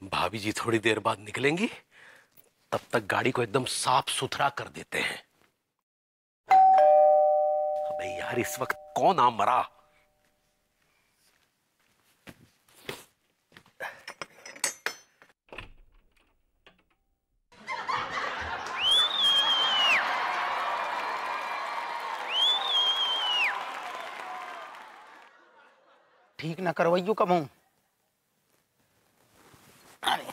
भाभी जी थोड़ी देर बाद निकलेंगी, तब तक गाड़ी को एकदम साफ सुथरा कर देते हैं। अबे यार, इस वक्त कौन आ मरा? ठीक ना करवाइयो कब हूं। अरे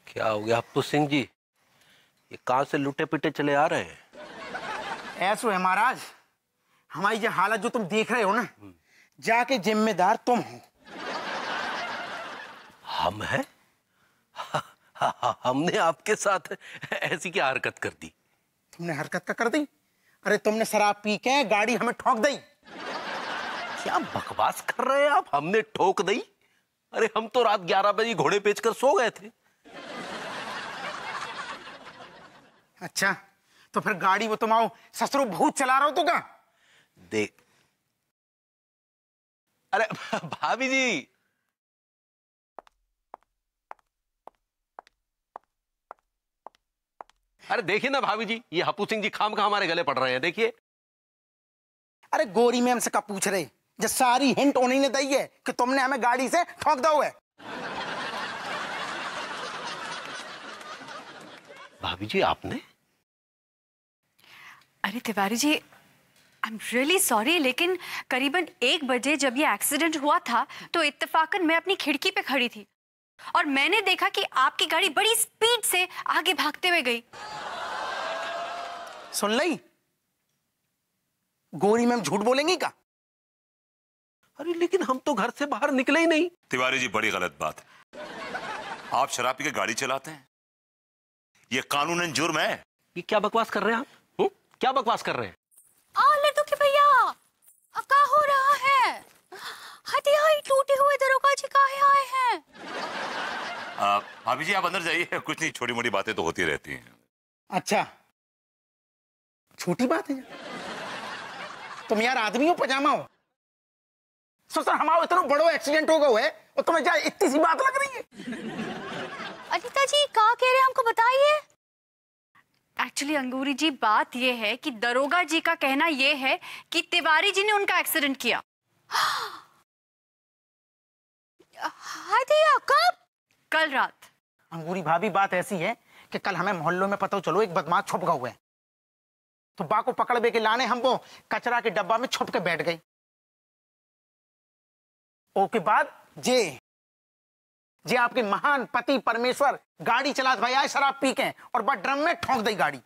क्या हो गया हप्पू सिंह जी? ये कहां से लुटे पिटे चले आ रहे हैं? ऐसो है महाराज, हमारी ये हालत जो तुम देख रहे हो ना, जाके जिम्मेदार तुम हो। हम हैं? हमने आपके साथ ऐसी क्या हरकत कर दी? तुमने हरकत का कर दी? अरे तुमने शराब पी के गाड़ी हमें ठोक दी। क्या बकवास कर रहे हैं आप? हमने ठोक दी? अरे हम तो रात 11 बजे घोड़े बेचकर सो गए थे। अच्छा, तो फिर गाड़ी वो तुम आओ ससुरो भूत चला रहे हो तो क्या? देख, अरे भाभी जी, अरे देखिए ना भाभी जी, ये हप्पू सिंह जी खामखा हमारे गले पड़ रहे हैं, देखिए। अरे गोरी मैम से कब पूछ रहे? जो सारी हिंट उन्हीं ने दी है कि तुमने हमें गाड़ी से ठोक दो है। भाभी जी आपने? अरे Tiwari ji, I am really sorry, लेकिन करीबन 1 बजे जब ये एक्सीडेंट हुआ था तो इत्तेफाकन मैं अपनी खिड़की पे खड़ी थी और मैंने देखा कि आपकी गाड़ी बड़ी स्पीड से आगे भागते हुए गई। सुन ली? गोरी मैम झूठ बोलेंगी क्या? अरे लेकिन हम तो घर से बाहर निकले ही नहीं। तिवारी जी, बड़ी गलत बात है। आप शराब पी के गाड़ी चलाते हैं, ये कानूनन जुर्म है। ये क्या बकवास कर रहे हैं आप? क्या बकवास कर रहे हैं? लड्डू के भैया, अब क्या हो रहा है? हथियार टूटे हुए दरोगा जी काहे आए हैं? भाभी जी आप अंदर जाइए, कुछ नहीं, छोटी मोटी बातें तो होती रहती हैं। अच्छा, छोटी बात है? तुम यार आदमी हो पजामा हो? सर हमारा इतना बड़ो एक्सीडेंट हो गया है और तुम्हें क्या इतनी सी बात लग रही है? अनिता जी क्या कह रहे हैं, हमको बताइए। एक्चुअली अंगूरी जी, बात यह है कि दरोगा जी का कहना यह है कि तिवारी जी ने उनका एक्सीडेंट किया। दिया कब? कल रात। अंगूरी भाभी, बात ऐसी है कि कल हमें मोहल्लों में पता चलो एक बदमाश छुप गया हुआ है, तो बा को पकड़ के लाने हम वो कचरा के डब्बा में छुप के बैठ गई। ओके बाद जे आपके महान पति परमेश्वर गाड़ी चला भाई आए शराब पी के और बस ड्रम में ठोक दी गाड़ी।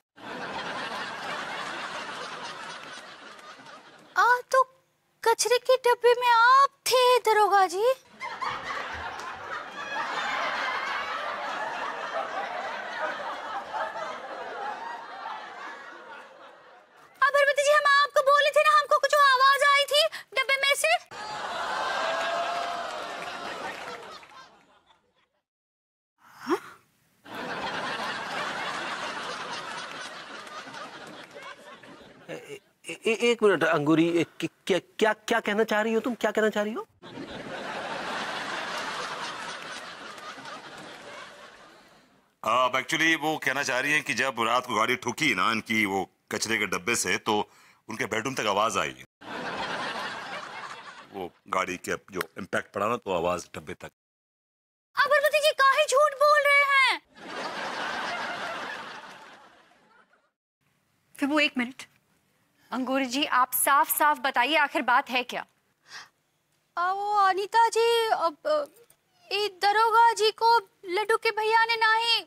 तो कचरे के डब्बे में आप थे दरोगा जी? अबरबती जी, हम आपको बोले थे ना, हमको कुछ आवाज आई थी डब्बे में से। एक मिनट अंगूरी, क्या क्या क्या कहना चाह रही हो तुम? क्या कहना चाह रही हो? अब एक्चुअली वो कहना चाह रही हैं कि जब रात को गाड़ी ठुकी ना इनकी वो कचरे के डब्बे से, तो उनके बेडरूम तक आवाज आई। वो गाड़ी के जो इम्पैक्ट पड़ा ना, तो आवाज डब्बे तक। अबरबती जी काहे झूठ बोल रहे हैं? फिर वो 1 मिनट, अंगूरी जी आप साफ साफ बताइए आखिर बात है क्या? वो अनीता जी, अब दरोगा जी को लड्डू के भैया ने नहीं,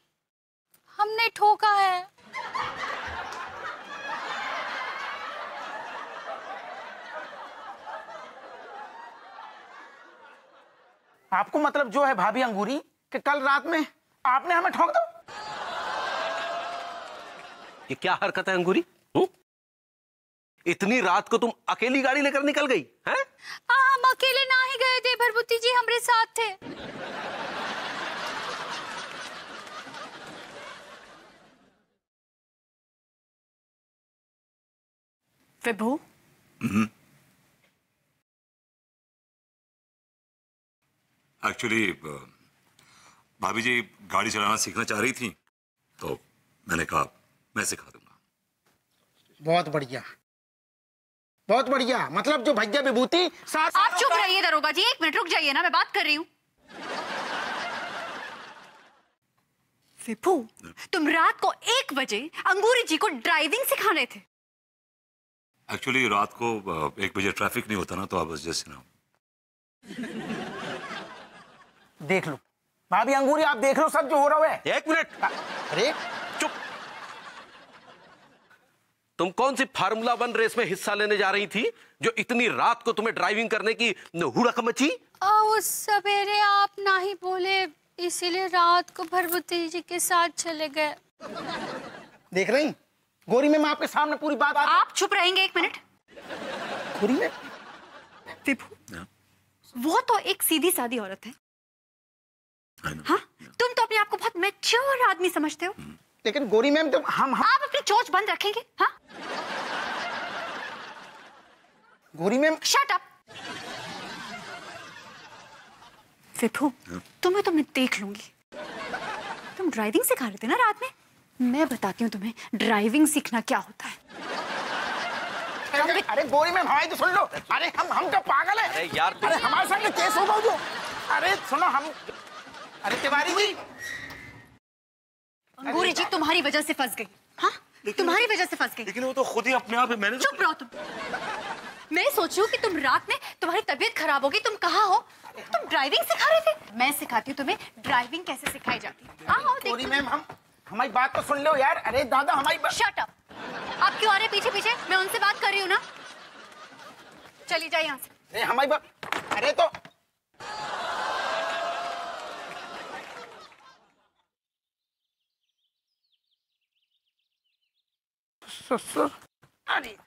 हमने ठोका है। आपको मतलब जो है भाभी अंगूरी कि कल रात में आपने हमें ठोक दो? ये क्या हरकत है अंगूरी? इतनी रात को तुम अकेली गाड़ी लेकर निकल गई हैं? हम अकेले ना ही गए थे भरभूति जी, हमारे साथ थे। विभू, एक्चुअली भाभी जी गाड़ी चलाना सीखना चाह रही थी, तो मैंने कहा मैं सिखा दूंगा। बहुत बढ़िया, बहुत बढ़िया। मतलब जो भैया विभूति साथ। आप चुप रहिए दरोगा जी, 1 मिनट रुक जाइए ना, मैं बात कर रही हूँ। विभू, तुम रात को 1 बजे अंगूरी जी को ड्राइविंग सिखा रहे थे। एक्चुअली रात को 1 बजे ट्रैफिक नहीं होता ना, तो आप जैसे ना। देख लो भाभी अंगूरी, आप देख लो सब जो हो रहा है। 1 मिनट, अरे चुप। तुम कौन सी फार्मूला 1 रेस में हिस्सा लेने जा रही थी जो इतनी रात को तुम्हें ड्राइविंग करने की हुड़क मची? उस सवेरे आप ना ही बोले, इसीलिए रात को भरभूति जी के साथ चले गए। देख रही गोरी मैम, आपके सामने पूरी बात। आप चुप रहेंगे 1 मिनट? गोरी मैम, विभू, वो तो एक सीधी सादी औरत है। हाँ, तुम तो अपने आप को बहुत मैच्योर आदमी समझते हो। लेकिन गोरी मैम तो हम आप अपनी चोंच बंद रखेंगे? हाँ, गोरी मैम। Shut up. विभू, तुम्हें तो मैं देख लूंगी। तुम ड्राइविंग सिखा रहे थे ना रात में? मैं बताती हूँ तुम्हें ड्राइविंग सीखना क्या होता है। अरे गोरी मैम हमारी तो सुन लो। अरे हम क्या पागल है? अरे यार, अरे हमारे सामने केस होगा जो। अरे सुनो हम। अरे तिवारी जी, अंगूरी जी तुम्हारी वजह से फंस गई। हाँ, तुम्हारी वजह से फंस गई। लेकिन वो तो खुद ही अपने आप है, मैंने चुप रहो तुम। मैं सोच रही हूँ कि तुम रात में तुम्हारी तबीयत खराब होगी, तुम कहाँ हो? तुम ड्राइविंग सिखा रहे थे। मैं सिखाती हूँ तुम्हें ड्राइविंग कैसे सिखाई जाती है। आओ गोरी देखो। मैम हम हमारी बात तो सुन लो यार। अरे दादा हमारी बात। Shut up. आप क्यों आ रहे पीछे पीछे? मैं उनसे बात कर रही हूँ ना। चली जाए यहाँ से। अरे हमारी बात। अरे तो ससुर। अरे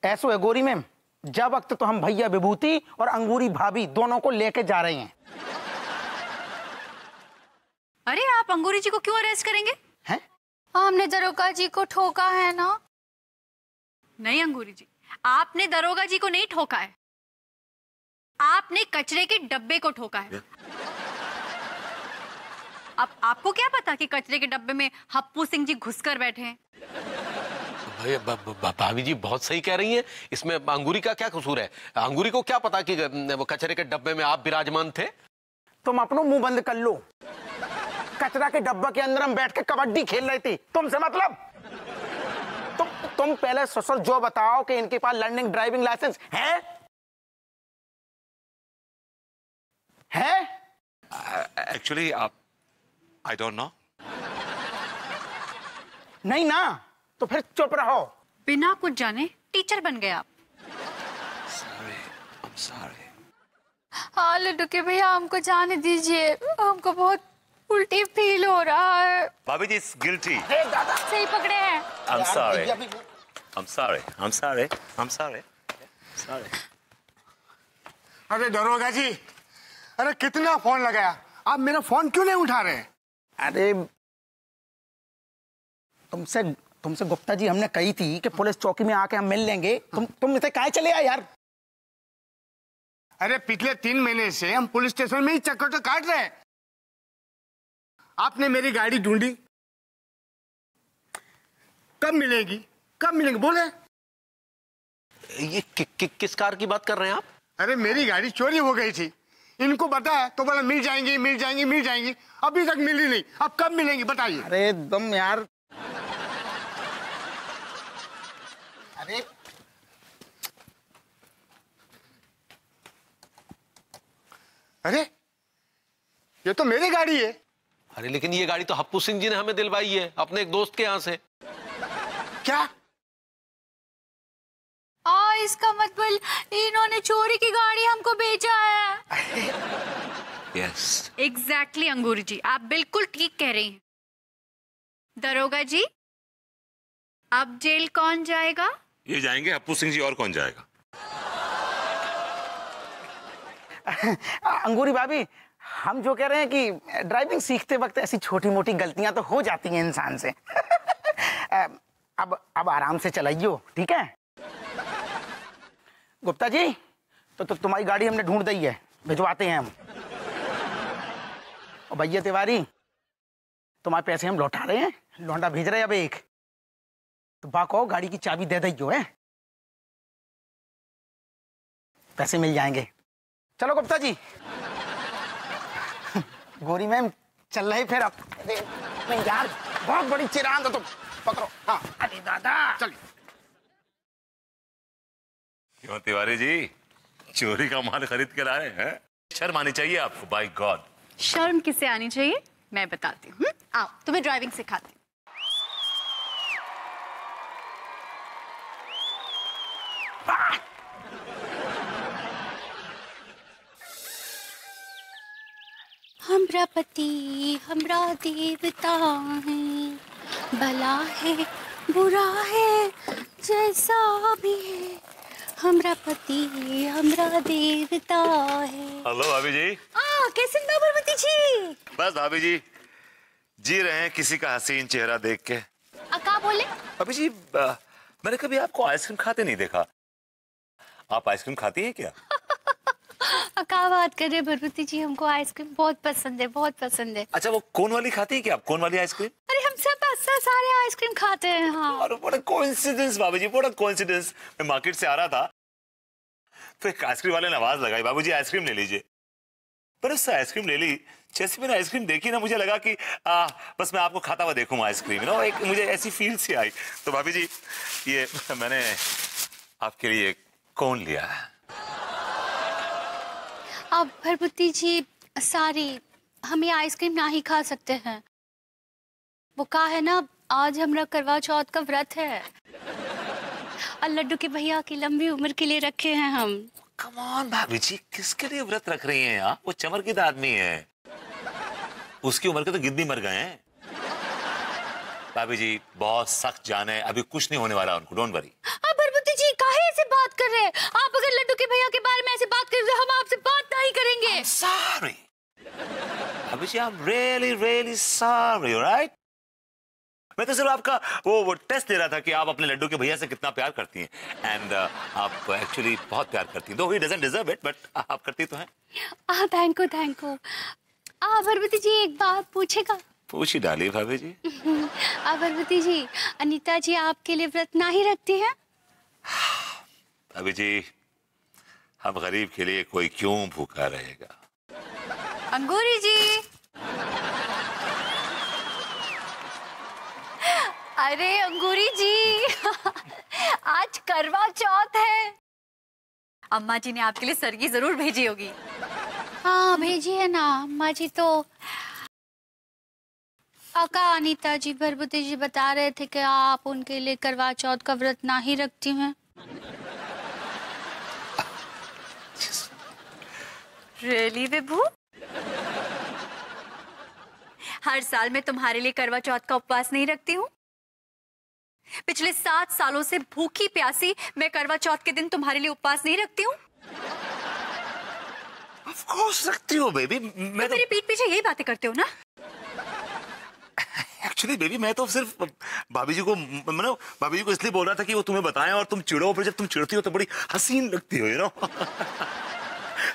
ऐसो है गोरी मैम, जब वक्त तो हम भैया विभूति और अंगूरी भाभी दोनों को लेके जा रहे हैं। अरे आप अंगूरी जी को क्यों अरेस्ट करेंगे? हैं? हमने दरोगा जी को ठोका है ना। नहीं अंगूरी जी, आपने दरोगा जी को नहीं ठोका है, आपने कचरे के डब्बे को ठोका है। अब आपको क्या पता कि कचरे के डब्बे में हप्पू सिंह जी घुसकर बैठे हैं? भाभी जी बहुत सही कह रही हैं। इसमें अंगूरी का क्या कसूर है? अंगूरी को क्या पता कि वो कचरे के डब्बे में आप विराजमान थे? तुम अपनो मुंह बंद कर लो। कचरा के डब्बा के अंदर हम बैठ के कबड्डी खेल रही थी, तुमसे मतलब। तुम पहले ससुर जो बताओ कि इनके पास लर्निंग ड्राइविंग लाइसेंस है? Actually I don't know. नहीं ना, तो फिर चुप रहो। बिना कुछ जाने टीचर बन गए आप। Sorry. हाँ लड्डू के भैया, हमको जाने दीजिए, हमको बहुत उल्टी फील हो रहा है। भाभी जी इज गिल्टी। हे दादा, सही पकड़े हैं। I'm sorry. भैया भी- I'm sorry. I'm sorry. I'm sorry. Sorry. अरे दरोगा जी, अरे कितना फोन लगाया, आप मेरा फोन क्यों नहीं उठा रहे? अरे तुमसे गुप्ता जी हमने कही थी कि पुलिस चौकी में आके हम मिल लेंगे। तुम इसे काहे चले आए यार? अरे पिछले 3 महीने से हम पुलिस स्टेशन में ही चक्कर तो काट रहे हैं। आपने मेरी गाड़ी ढूंढी, कब मिलेगी, कब मिलेंगे बोले? ये किस कार की बात कर रहे हैं आप? अरे मेरी गाड़ी चोरी हो गई थी, इनको पता है तो बोला मिल जाएंगी मिल जाएंगी मिल जाएंगी, अभी तक मिली नहीं। अब कब मिलेंगी बताइए? अरे तुम यार, अरे अरे ये तो मेरी गाड़ी है। अरे लेकिन ये गाड़ी तो हप्पू सिंह जी ने हमें दिलवाई है अपने एक दोस्त के यहाँ से। क्या? इसका मतलब इन्होंने चोरी की गाड़ी हमको बेचा है। यस एग्जैक्टली अंगूरी जी, आप बिल्कुल ठीक कह रही हैं। दरोगा जी, अब जेल कौन जाएगा? ये जाएंगे हप्पू सिंह जी, और कौन जाएगा? अंगूरी भाभी, हम जो कह रहे हैं कि ड्राइविंग सीखते वक्त ऐसी छोटी मोटी गलतियां तो हो जाती हैं इंसान से। अब आराम से चलाइयो, ठीक है? गुप्ता जी, तो तुम्हारी गाड़ी हमने ढूंढ दी है, भिजवाते हैं हम। और भैया तिवारी, तुम्हारे पैसे हम लौटा रहे हैं, लौंडा भेज रहे हैं अब एक, तो बाको गाड़ी की चाबी दे दियो है, पैसे मिल जाएंगे। चलो गुप्ता जी। गोरी मैम चल रहे फिर अब। नहीं यार, बहुत बड़ी चिरांद है, तुम पकड़ो। हाँ अरे दादा चल। क्यों तिवारी जी, चोरी का माल खरीद के लाए हैं? शर्म आनी चाहिए आपको, बाय गॉड। शर्म किसे आनी चाहिए, मैं बताती हूँ। आओ तुम्हें ड्राइविंग सिखाती हूँ। हमरा पति हमरा देवता है, भला है बुरा है जैसा भी है, हमरा पति हमरा देवता है। हेलो भाभी जी। कैसे बाबूमती जी? बस भाभी जी जी रहे हैं किसी का हसीन चेहरा देख के। क्या बोले? भाभी जी, मैंने कभी आपको आइसक्रीम खाते नहीं देखा। आप आइसक्रीम खाती हैं क्या? क्या बात कर रहे भरभूति जी, हमको आइसक्रीम बहुत पसंद है, बहुत पसंद है। अच्छा, वो कोन वाली खाती हैं क्या आप? कोन वाली आइसक्रीम? अरे हम सब सारे आइसक्रीम खाते हैं। हाँ। और बड़ा कोइंसिडेंस भाभी जी, बड़ा कोइंसिडेंस। मैं मार्केट से आ रहा था तो एक आइसक्रीम वाले ने आवाज लगाई, बाबू जी आइसक्रीम ले लीजिए। पर उससे आइसक्रीम ले ली, जैसे मैंने आइसक्रीम देखी ना, मुझे लगा कि बस मैं आपको खाता हुआ देखूंगा आइसक्रीम, ना एक मुझे ऐसी फील सी आई। तो भाभी जी, ये मैंने आपके लिए कोन लिया है। अब भरभूति जी सारी हम ये आइसक्रीम ना ही खा सकते हैं। वो कहा है ना, आज हमरा करवा चौथ का व्रत है और लड्डू के भैया की लंबी उम्र के लिए रखे हैं हम। कम ऑन भाभी जी, किसके लिए व्रत रख रही हैं आप? वो चमरगिद्द आदमी है, उसकी उम्र के तो गिद्ध ही मर गए हैं। भाभी जी बहुत सख्त जान है, अभी कुछ नहीं होने वाला उनको, डोंट वरी। भरभूति जी काहे ऐसे बात कर रहे हैं? आप अगर लड्डू के भैया के बारे में ऐसे बात कर रहे हैं, हम आपसे बात नहीं करेंगे। सॉरी भाभी जी, I am really really sorry, alright? मैं तो सिर्फ आपका वो टेस्ट दे रहा था कि आप अपने लड्डू के भैया से कितना प्यार करती हैं। एंड आप एक्चुअली बहुत प्यार करती हैं, दो he doesn't deserve it, but आप करती तो हैं। Thank you. भरभूति जी एक बात पूछेगा? पूछी डाली भाभी जी। भरभूति जी, अनीता जी आपके लिए व्रत ना ही रखती है? भाभी जी, हम गरीब के लिए कोई क्यों भूखा रहेगा? अंगूरी जी। अरे अंगूरी जी, आज करवा चौथ है। अम्मा जी ने आपके लिए सरगी जरूर भेजी होगी। हाँ भेजी है ना अम्मा जी। तो काका अनीता जी, भरभूति जी बता रहे थे कि आप उनके लिए करवा चौथ का व्रत ना ही रखती हैं। रियली विभू? हर साल मैं तुम्हारे लिए करवा चौथ का उपवास नहीं रखती हूँ। पिछले 7 सालों से भूखी प्यासी मैं करवा चौथ के दिन तुम्हारे लिए उपवास नहीं रखती हूँ। ऑफ कोर्स रखती हो बेबी। मैं तो मेरी पीठ पीछे यही बातें करते हो ना? एक्चुअली बेबी, मैं तो सिर्फ भाभी जी को, मतलब भाभी जी को इसलिए बोल रहा था कि वो तुम्हें बताएं और तुम चिढ़ो, फिर जब तुम चिढ़ती हो तो बड़ी हसीन लगती हो, you know.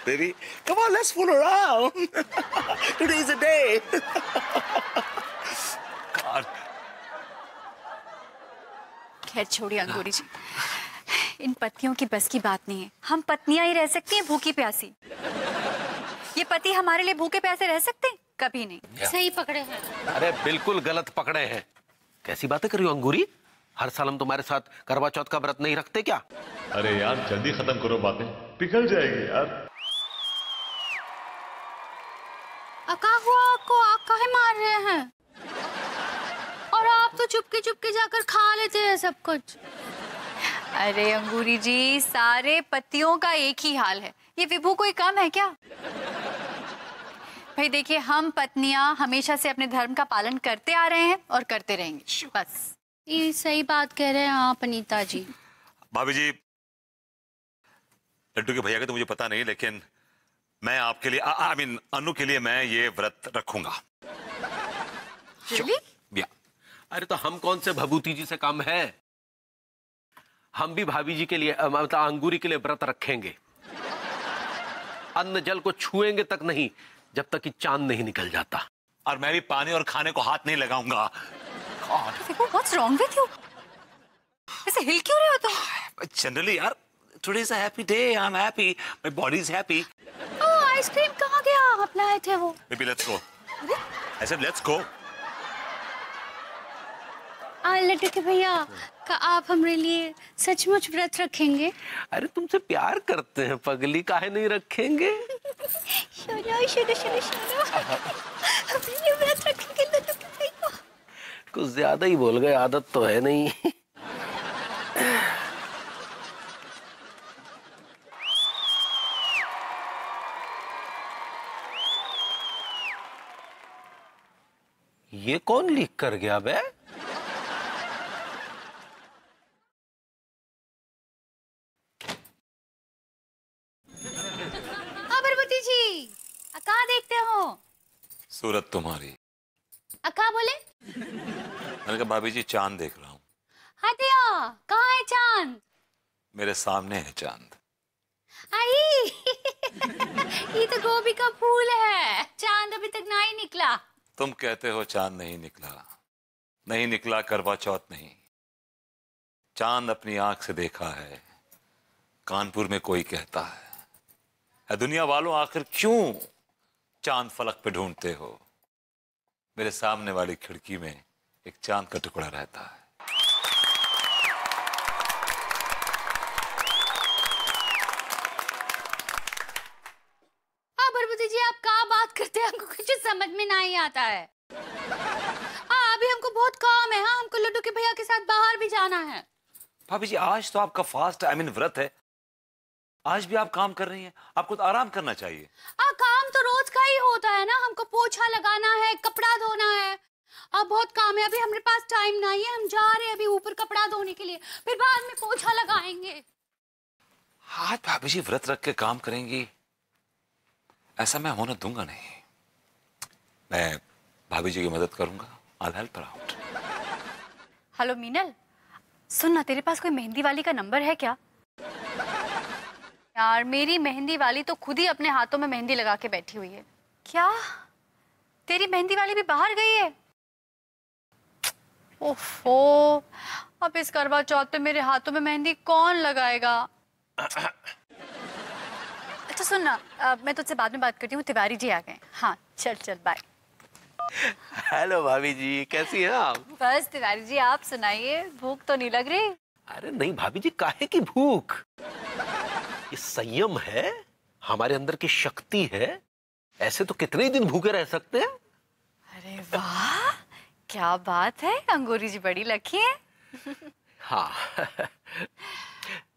Baby come on, let's fool around, today is a day. God. खैर छोड़िए अंगूरी जी, इन पत्नियों की बस की बात नहीं है। हम पत्नियां ही रह सकती हैं भूखी प्यासी। ये पति हमारे लिए भूखे प्यासे रह सकते हैं? कभी नहीं। सही पकड़े हैं। अरे बिल्कुल गलत पकड़े हैं। कैसी बातें कर रही हो अंगूरी? हर साल हम तुम्हारे साथ करवा चौथ का व्रत नहीं रखते क्या? अरे यार जल्दी खत्म करो बातें, पिघल जाएगी यार। अका हुआ आपको, आप काहे मार रहे हैं? और आप तो चुपके चुपके जाकर खा लेते हैं सब कुछ। अरे अंगूरी जी, सारे पतियों का एक ही हाल है, ये विभू कोई कम है क्या? भाई देखिए, हम पत्नियां हमेशा से अपने धर्म का पालन करते आ रहे हैं और करते रहेंगे, बस। ये सही बात कह रहे हैं आप अनीता जी। भाभी जी, लड्डू के भैया का तो मुझे पता नहीं, लेकिन मैं आपके लिए आई मीन अनु के लिए मैं ये व्रत रखूंगा। Really? या अरे तो हम कौन से भभूति जी से कम है? हम भी भाभी जी के लिए मतलब अंगूरी के लिए व्रत रखेंगे। अन्न जल को छुएंगे तक नहीं जब तक कि चांद नहीं निकल जाता। और मैं भी पानी और खाने को हाथ नहीं लगाऊंगा। What's wrong with you? ऐसे हिल क्यों रहे हो तुम? जनरली यार, today is a happy day, I'm happy, my body is happy. Oh, ice cream कहाँ गया? आप लाए थे वो। Maybe let's go. I said let's go. Laddu के भैया, का आप हमारे लिए सचमुच व्रत रखेंगे? अरे तुमसे प्यार करते हैं पगली, काहे नहीं रखेंगे? सुनो सुनो सुनो सुनो, हमारे लिए व्रत रखेंगे लड्डू के भैया। कुछ ज्यादा ही बोल गए, आदत तो है नहीं। ये कौन लिख कर गया बे? अबरबती जी, कहाँ देखते हो? सूरत तुम्हारी। अका बोले? मैंने कहा भाभी जी चांद देख रहा हूँ। हटिया, कहाँ है चांद? मेरे सामने है चांद। आई, ये तो गोभी का फूल है, चांद अभी तक नहीं निकला। तुम कहते हो चांद नहीं निकला, नहीं निकला करवा चौथ नहीं। चांद अपनी आंख से देखा है, कानपुर में कोई कहता है दुनिया वालों आखिर क्यों चांद फलक पे ढूंढते हो? मेरे सामने वाली खिड़की में एक चांद का टुकड़ा रहता है। अबरबती जी, आप क्या बात करते हैं? हमको कुछ समझ में नहीं आता है। अभी हमको बहुत काम है। हाँ, हमको लड्डू के भैया के साथ बाहर भी जाना है। भाभी जी आज तो आपका फास्ट आई मीन व्रत है, आज भी आप काम कर रही हैं, आपको तो आराम करना चाहिए। काम तो रोज का ही होता है ना, हमको पोछा लगाना है, कपड़ा धोना है। अब बहुत काम है, अभी हमारे पास टाइम नहीं है। हम जा रहे हैं अभी ऊपर कपड़ा धोने के लिए, फिर बाद में पोछा लगाएंगे। आज भाभी जी व्रत रख के काम करेंगी, ऐसा मैं होने दूंगा नहीं। मैं भाभी जी की मदद करूंगा। I'll help her out. Hello Meenal, सुन ना, तेरे पास कोई मेहंदी वाली का नंबर है क्या? यार मेरी मेहंदी वाली तो खुद ही अपने हाथों में मेहंदी लगा के बैठी हुई है। क्या तेरी मेहंदी वाली भी बाहर गई है? ओफो, अब इस करवा चौथ पे मेरे हाथों में मेहंदी कौन लगाएगा? अच्छा सुन ना, मैं तुझसे बाद में बात करती हूँ, तिवारी जी आ गए। हाँ चल चल, बाय। हेलो भाभी जी, कैसी हैं आप? बस तिवारी जी, आप सुनाइए, भूख तो नहीं लग रही? अरे नहीं भाभी जी, काहे की भूख? ये संयम है, हमारे अंदर की शक्ति है। ऐसे तो कितने ही दिन भूखे रह सकते हैं। अरे वाह, क्या बात है, अंगूरी जी बड़ी लकी है। हाँ।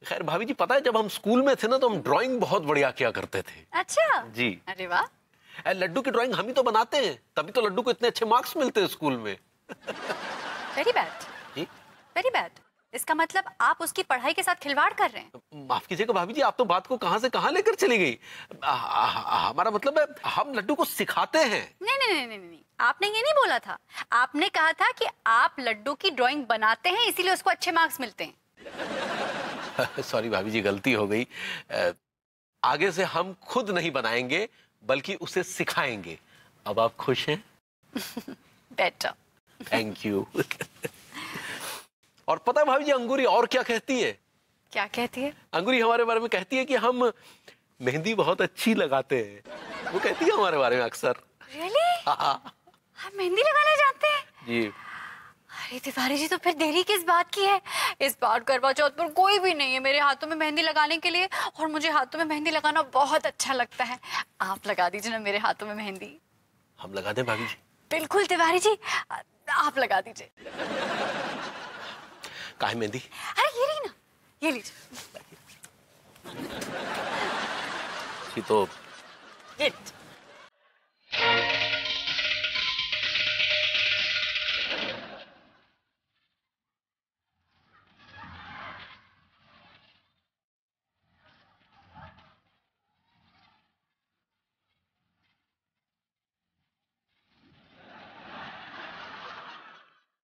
खैर भाभी जी, पता है जब हम स्कूल में थे ना तो हम ड्राइंग बहुत बढ़िया किया करते थे। अच्छा जी। अरे वाह, लड्डू की ड्राइंग हम ही तो बनाते हैं, तभी तो लड्डू को इतने अच्छे मार्क्स मिलते हैं स्कूल में। Very bad, very bad. इसका मतलब आप उसकी पढ़ाई के साथ खिलवाड़ कर रहे हैं। माफ कीजिएगा भाभी जी, आप तो बात को कहां से कहां लेकर चली गई। हमारा मतलब है हम लड्डू को सिखाते हैं। नहीं नहीं नहीं नहीं नहीं, आपने ये नहीं बोला था। आपने कहा था कि आप लड्डू की ड्राइंग बनाते हैं इसीलिए उसको अच्छे मार्क्स मिलते हैं। सॉरी भाभी जी, गलती हो गई। आगे से हम खुद नहीं बनाएंगे बल्कि उसे सिखाएंगे। अब आप खुश हैं? बेटर। Thank you. और पता है भाभी जी, अंगूरी और क्या कहती है? क्या कहती है? अंगूरी हमारे बारे में कहती है कि हम मेहंदी बहुत अच्छी लगाते हैं, वो कहती है हमारे बारे में अक्सर। रियली? हाँ। आप मेहंदी लगाना जानते हैं? जी। अरे तिवारी जी, तो फिर देरी किस बात की है? इस बार करवा चौथ पर कोई भी नहीं है मेरे हाथों में मेहंदी लगाने के लिए, और मुझे हाथों में मेहंदी लगाना बहुत अच्छा लगता है। आप लगा दीजिए ना मेरे हाथों में मेहंदी। हम लगा दें भाभी जी? बिल्कुल तिवारी जी, आप लगा दीजिए। काहे मेहंदी? अरे ये रही ना, ये लीजिए। ये तो ये लीजिए।